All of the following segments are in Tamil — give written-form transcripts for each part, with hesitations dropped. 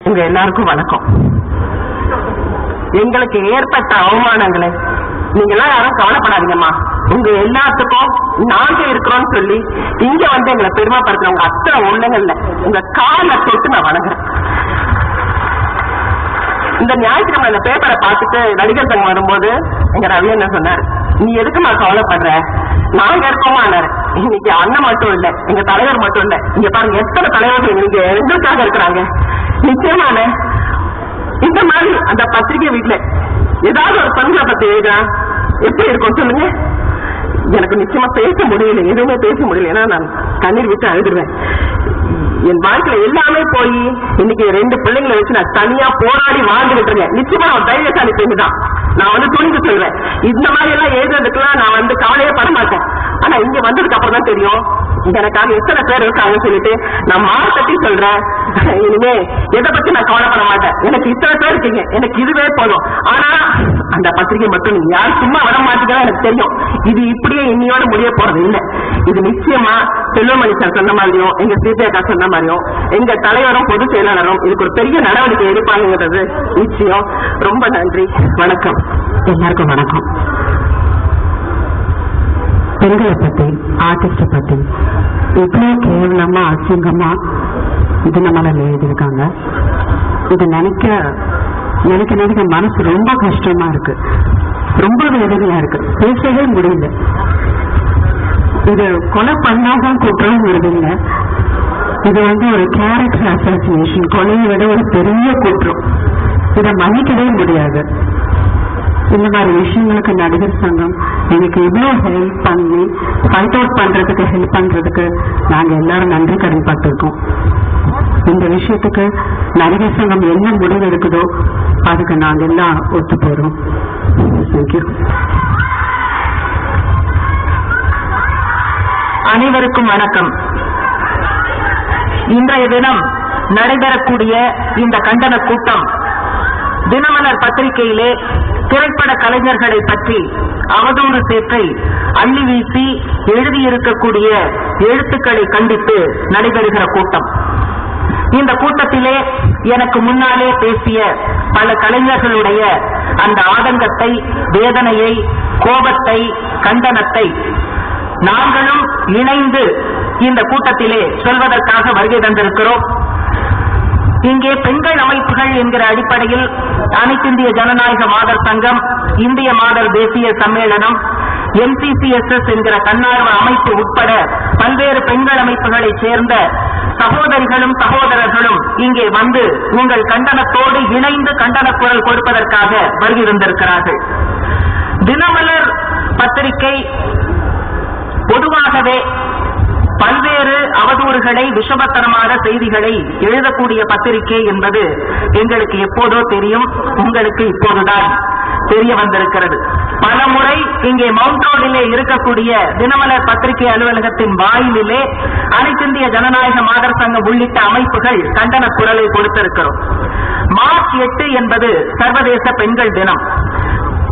உங்க எல்லாருக்கும் வணக்கம். எங்களுக்கு ஏற்பட்ட அவமானங்களை நீங்க எல்லாம் யாரும் கவலைப்படாதீங்கம்மா. உங்க எல்லாத்துக்கும் நாங்க இருக்கிறோம்னு சொல்லி இங்க வந்து எங்களை பெருமைப்படுத்துறவங்க அத்தனை உள்ளங்கள்ல உங்க காலை தொட்டு நான் வணங்குறேன். இந்த ஞாயிற்றுக்கிழமை இந்த பேப்பரை பார்த்துட்டு நடிகர் சங்கம் வரும்போது எங்க ரவி என்ன சொன்னார், நீ எதுக்குமா கவலைப்படுற, நாங்க இருக்கோமானாரு. இன்னைக்கு அண்ணன் மட்டும் இல்ல, எங்க தலைவர் மட்டும் இல்ல, இங்க பாருங்க எத்தனை தலைவர்கள் நீங்க எங்களுக்காக இருக்கிறாங்க. நிச்சயமான இந்த மாதிரி அந்த பத்திரிகை வீட்டுல ஏதாவது ஒரு பண்களை பத்தி எழுதா எப்படி இருக்கும் சொல்லுங்க. எனக்கு நிச்சயமா பேச முடியல, எதுவுமே பேச முடியல. ஏன்னா நான் கண்ணீர் விட்டு அழுதுருவேன். என் வாழ்க்கையில எல்லாமே போய் இன்னைக்கு 2 பிள்ளைங்களை வச்சு நான் தனியா போராடி வாழ்ந்துகிட்டு இருக்கேன். நிச்சயமா நான் தைரியசாலி பெண்ணுதான். நான் வந்து துணிந்து சொல்றேன். இந்த மாதிரி எல்லாம் எழுதுறதுக்குலாம் நான் வந்து கவலையே பட மாட்டேன். ஆனா இங்க வந்ததுக்கு அப்புறம் தான் தெரியும் எனக்காக எத்தனை பேர் இருக்காங்கன்னு சொல்லிட்டு நான் மார்த்தட்டி சொல்றேன். இனிமே எதை பத்தி நான் கவலைப்பட மாட்டேன். எனக்கு இத்தனை பேர் இருக்கீங்க, எனக்கு இதுவே போதும். ஆனா அந்த பத்திரிகை மட்டும் நீங்க யாரும் சும்மா வர மாட்டீங்கன்னா எனக்கு தெரியும். இது இப்படியே இன்னையோட முடிய போறது இல்லை. இது நிச்சயமா செல்வமணி சார் சொன்ன மாதிரியும் எங்க சிபிஐக்கா சொன்ன மாதிரியும் எங்க தலைவரும் பொதுச் செயலாளரும் இதுக்கு ஒரு பெரிய நடவடிக்கை எடுப்பாங்கிறது நிச்சயம். ரொம்ப நன்றி, வணக்கம். எல்லாருக்கும் வணக்கம். பெண்களை பத்தி ஆர்டிஸ்ட பத்தி இவ்வளவு கேவலமா அசிங்கமா இது நம்மள எழுதியிருக்காங்க. இது நினைக்க மனசு ரொம்ப கஷ்டமா இருக்கு, ரொம்ப வேதனையா இருக்கு, பேசவே முடியல. இது கொலை பண்ணாதான் குற்றம் வருதுங்க. இது வந்து ஒரு கேரக்டர் அசாசினேஷன், கொலையை விட ஒரு பெரிய குற்றம். இதை மன்னிக்கவே முடியாது. இந்த மாதிரி விஷயங்களுக்கு நடிகர் சங்கம் எனக்கு இவ்வளவு ஹெல்ப் பண்ணி ஃபைட் அவுட் பண்றதுக்கு ஹெல்ப் பண்றதுக்கு நாங்க எல்லாரும் நன்றி கடன் பட்டிருக்கோம். இந்த விஷயத்துக்கு நடிகர் சங்கம் என்ன முடிவு இருக்குதோ அதுக்கு நாங்க எல்லாம் ஒத்து போறோம். தேங்க்யூ. அனைவருக்கும் வணக்கம். இன்றைய தினம் நடைபெறக்கூடிய இந்த கண்டன கூட்டம் தினமலர் பத்திரிகையிலே திரைப்பட கலைஞர்களை பற்றி அவதூறு சேற்றை அள்ளி வீசி எழுதியிருக்கக்கூடிய எழுத்துக்களை கண்டித்து நடைபெறுகிற கூட்டம். இந்த கூட்டத்திலே எனக்கு முன்னாலே பேசிய பல கலைஞர்களுடைய அந்த ஆதங்கத்தை, வேதனையை, கோபத்தை, கண்டனத்தை நாங்களும் இணைந்து இந்த கூட்டத்திலே சொல்வதற்காக வருகை தந்திருக்கிறோம். இங்கே பெண்கள் அமைப்புகள் என்கிற அடிப்படையில் அனைத்திந்திய ஜனநாயக மாதர் சங்கம், இந்திய மாதர் தேசிய சம்மேளனம், MCCSS என்கிற தன்னார்வ அமைப்பு உட்பட பல்வேறு பெண்கள் அமைப்புகளைச் சேர்ந்த சகோதரிகளும் சகோதரர்களும் இங்கே வந்து உங்கள் கண்டனத்தோடு இணைந்து கண்டன குரல் கொடுப்பதற்காக வருகை தந்திருக்கிறார்கள். தினமலர் பத்திரிகை பொதுவாகவே பல்வேறு அவதூறுகளை, விஷமத்தனமான செய்திகளை எழுதக்கூடிய பத்திரிகை என்பது எங்களுக்கு எப்போதோ தெரியும். உங்களுக்கு இப்போதுதான் தெரிய வந்திருக்கிறது. பல முறை இங்கே மவுண்ட் ரோடிலே இருக்கக்கூடிய தினமலர் பத்திரிகை அலுவலகத்தின் வாயிலே அனைத்திந்திய ஜனநாயக மாதர் சங்கம் உள்ளிட்ட அமைப்புகள் கண்டன குரலை கொடுத்திருக்கிறோம். மார்ச் 8 என்பது சர்வதேச பெண்கள் தினம்.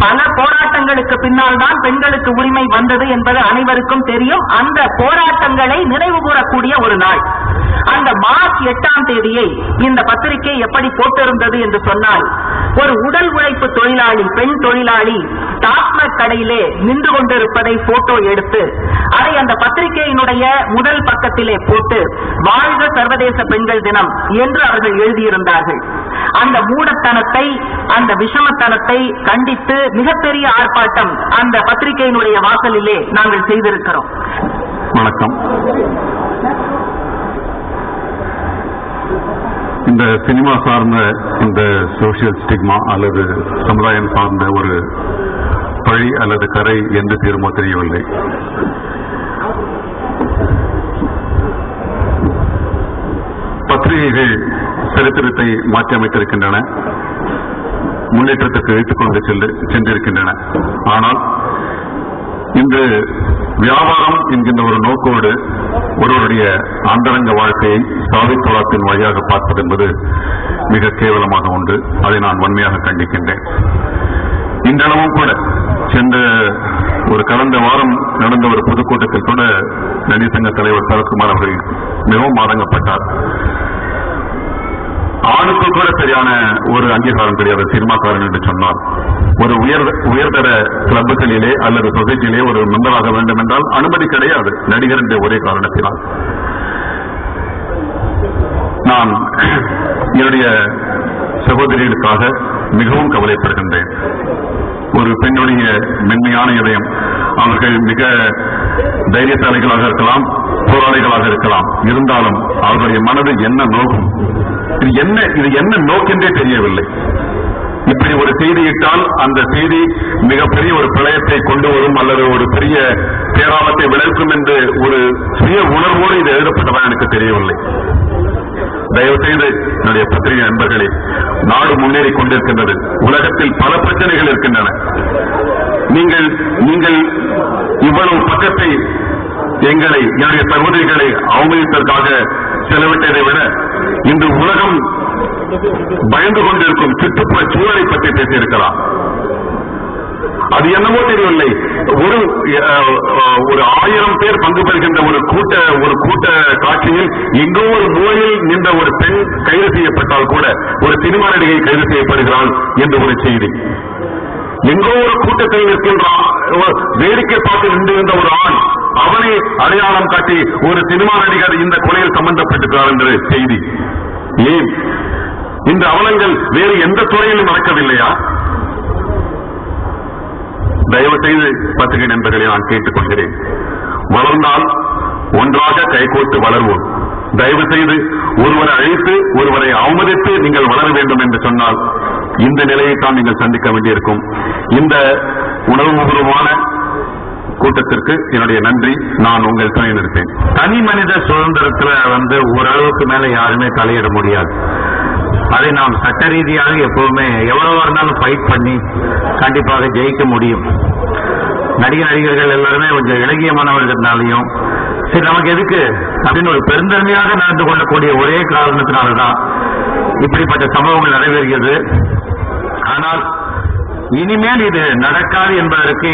பல போராட்டங்களுக்கு பின்னால் தான் பெண்களுக்கு உரிமை வந்தது என்பது அனைவருக்கும் தெரியும். அந்த போராட்டங்களை நினைவு கூறக்கூடிய ஒரு நாள். அந்த மார்ச் 8ஆம் தேதியை இந்த பத்திரிகை எப்படி போட்டிருந்தது என்று சொன்னால், ஒரு உடல் உழைப்பு தொழிலாளி, பெண் தொழிலாளி டாஸ்மாக் கடையிலே நின்று கொண்டிருப்பதை போட்டோ எடுத்து அதை அந்த பத்திரிகையினுடைய முதல் பக்கத்திலே போட்டு வாழ்க சர்வதேச பெண்கள் தினம் என்று அவர்கள் எழுதியிருந்தார்கள். அந்த மூடத்தனத்தை, அந்த விஷமத்தனத்தை கண்டித்து மிகப்பெரிய ஆர்ப்பாட்டம் அந்த பத்திரிகையினுடைய வாசலிலே நாங்கள் செய்திருக்கிறோம். வணக்கம். இந்த சினிமா சார்ந்த இந்த சோசியல் ஸ்டிக்மா அல்லது சமுதாயம் சார்ந்த ஒரு பழி அல்லது கரை என்று தீர்மா தெரியவில்லை. பத்திரிகைகள் சரித்திரத்தை மாற்றி அமைத்திருக்கின்றன, முன்னேற்றத்திற்கு இழுத்துக் கொண்டு சென்றிருக்கின்றன. ஆனால் இந்த வியாபாரம் என்கின்ற ஒரு நோக்கோடு ஒருவருடைய அந்தரங்க வாழ்க்கையை சாதித்தோளத்தின் வழியாக பார்ப்பது என்பது மிக கேவலமாக உண்டு. அதை நான் வன்மையாக கண்டிக்கின்றேன். இன்றளவும் கூட கடந்த வாரம் நடந்த ஒரு பொதுக்கூட்டத்தில் கூட நடிகர் சங்க தலைவர் சரத்குமார் அவர்கள் மிகவும் ஆதங்கப்பட்டார். ஆணுக்கு கூட சரியான ஒரு அங்கீகாரம் கிடையாது சினிமாக்காரன் என்று சொன்னார். ஒரு உயர்தர கிளப்புகளிலே அல்லது சொசைட்டியிலே ஒரு மெம்பராக வேண்டும் என்றால் அனுமதி கிடையாது நடிகர் என்ற ஒரே காரணத்தினால். நான் என்னுடைய சகோதரிகளுக்காக மிகவும் கவலைப்படுகின்றேன். ஒரு பெண்ணுடைய மென்மையான இதயம், அவர்கள் மிக தைரியசாலிகளாக இருக்கலாம், போராளிகளாக இருக்கலாம், இருந்தாலும் அவர்களுடைய மனது என்ன நோக்கும், இது என்ன நோக்கென்றே தெரியவில்லை. இப்படி ஒரு செய்தி இட்டால் அந்த செய்தி மிகப்பெரிய ஒரு பிரளயத்தை கொண்டு வரும் அல்லது ஒரு பெரிய பேராபத்தை விளைவிக்கும் என்று ஒரு சுய உணர்வோடு இது எழுதப்பட்டதா எனக்கு தெரியவில்லை. தயவு செய்து என்னுடைய பத்திரிகை நண்பர்களே, நாடு முன்னேறி கொண்டிருக்கின்றது, உலகத்தில் பல பிரச்சனைகள் இருக்கின்றன. நீங்கள் இவ்வளவு பக்கத்தை என்னுடைய சகோதரிகளை அவமதிப்பதற்காக செலவிட்டதை விட இன்று உலகம் பயந்து கொண்டிருக்கும் சுற்றுப்புற சூழலை பற்றி பேசியிருக்கலாம். அது என்னவோ தெரியவில்லை, ஒரு 1000 பேர் பங்கு பெறுகின்ற ஒரு கூட்ட காட்சியில் எங்கோ ஒரு மூலையில் நின்ற ஒரு பெண் கைது செய்யப்பட்டால் கூட ஒரு சினிமா நடிகை கைது செய்யப்படுகிறாள் என்று ஒரு செய்தி. எங்கோ ஒரு கூட்டத்தில் நிற்கின்றான், வேடிக்கை பார்த்து நின்றிருந்த ஒரு ஆண், அவனை அடையாளம் காட்டி ஒரு சினிமா நடிகர் இந்த கொலையில் சம்பந்தப்பட்டிருக்கிறார் என்ற செய்தி. ஏன் இந்த அவலங்கள் வேறு எந்த துறையிலும் நடக்கவில்லையா? தயவு செய்து பத்திரிகை நண்பர்களை நான் கேட்டுக் கொள்கிறேன், வளர்ந்தால் ஒன்றாக கைகோர்த்து வளர்வோம். தயவு செய்து ஒருவரை அழைத்து ஒருவரை அவமதித்து நீங்கள் வளர வேண்டும் என்று சொன்னால் இந்த நிலையைத்தான் நீங்கள் சந்திக்க வேண்டியிருக்கும். இந்த உணர்வுபூர்வமான கூட்டத்திற்கு என்னுடைய நன்றி. நான் உங்கள் துணை நிற்பேன். தனி மனித சுதந்திரத்துல ஓரளவுக்கு மேல யாருமே தலையிட முடியாது. அதை நாம் சட்ட ரீதியாக எப்பவுமே எவ்வளவு இருந்தாலும் ஃபைட் பண்ணி கண்டிப்பாக ஜெயிக்க முடியும். நடிகர்கள் எல்லாருமே கொஞ்சம் இலகிய மாணவர்கள்னாலையும் சரி நமக்கு எதுக்கு அப்படின்னு ஒரு பெருந்தன்மையாக நடந்து கொள்ளக்கூடிய ஒரே காரணத்தினால்தான் இப்படிப்பட்ட சம்பவங்கள் நடைபெறுகிறது. ஆனால் இனிமேல் இது நடக்காது என்பதற்கு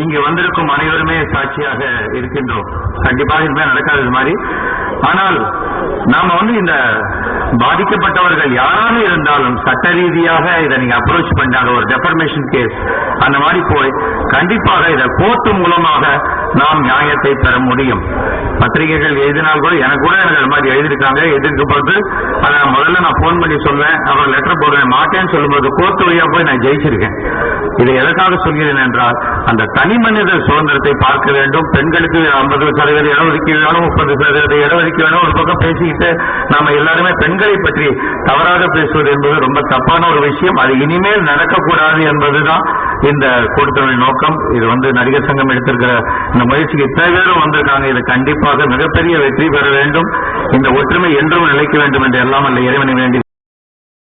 இங்கு வந்திருக்கும் அனைவருமே சாட்சியாக இருக்கின்றோம். கண்டிப்பாக இனிமேல் நடக்காது இது மாதிரி. ஆனால் நாம இந்த பாதிக்கப்பட்டவர்கள் யாராக இருந்தாலும் சட்ட ரீதியாக இதை நீங்க அப்ரோச் பண்ணாத ஒரு டெஃபர்மேஷன் கேஸ் அந்த மாதிரி போய் கண்டிப்பாக இதை கோர்ட்டு மூலமாக நாம் நியாயத்தை பெற முடியும். பத்திரிகைகள் எழுதினால் கூட எனக்கு அது மாதிரி எழுதியிருக்காங்க. எதிர்க்கப்பட்டு அதை முதல்ல நான் போன் பண்ணி சொல்வேன், அப்புறம் லெட்டர் போடுவேன். மாட்டேன்னு சொல்லும்போது கோர்ட்டு வழியா போய் நான் ஜெயிச்சிருக்கேன். இதை எதற்காக சொல்கிறேன் என்றால் அந்த தனி மனித சுதந்திரத்தை பார்க்க வேண்டும். பெண்களுக்கு 50% இடஒதுக்கீடு வேணும், 30% இடஒதுக்கீடு வேணும். ஒரு பக்கம் பேசிக்கிட்டு நாம எல்லாருமே பெண்களை பற்றி தவறாக பேசுவது என்பது ரொம்ப தப்பான ஒரு விஷயம். அது இனிமேல் நடக்கக்கூடாது என்பதுதான் இந்த கூட்டத்தின் நோக்கம். இது நடிகர் சங்கம் எடுத்திருக்கிற இந்த முயற்சிக்கு இத்தனை பேரும் வந்திருக்காங்க. இது கண்டிப்பாக மிகப்பெரிய வெற்றி பெற வேண்டும். இந்த ஒற்றுமை என்றும் நிலைக்க வேண்டும் என்று எல்லாம் அல்ல இறைவனை வேண்டி